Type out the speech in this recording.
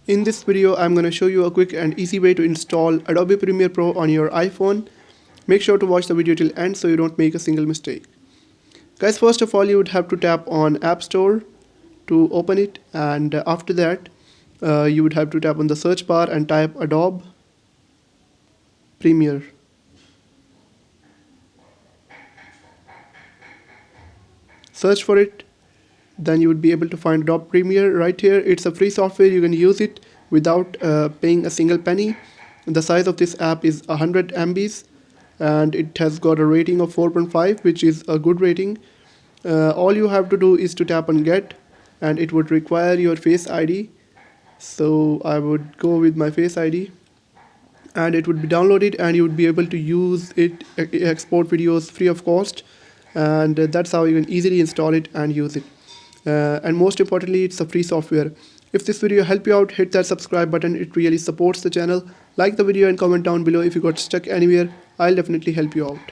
In this video, I'm going to show you a quick and easy way to install Adobe Premiere Pro on your iPhone. Make sure to watch the video till end so you don't make a single mistake. Guys, first of all, you would have to tap on App Store to open it, and after that, you would have to tap on the search bar and type Adobe Premiere. Search for it, then you would be able to find Adobe Premiere right here. It's a free software, you can use it without paying a single penny. The size of this app is 100 MBs and it has got a rating of 4.5, which is a good rating. All you have to do is to tap on Get, and it would require your Face ID. So I would go with my Face ID, and it would be downloaded, and you would be able to use it, export videos free of cost, and that's how you can easily install it and use it. And most importantly, it's a free software. If this video helped you out, hit that subscribe button, it really supports the channel. Like the video and comment down below if you got stuck anywhere. I'll definitely help you out.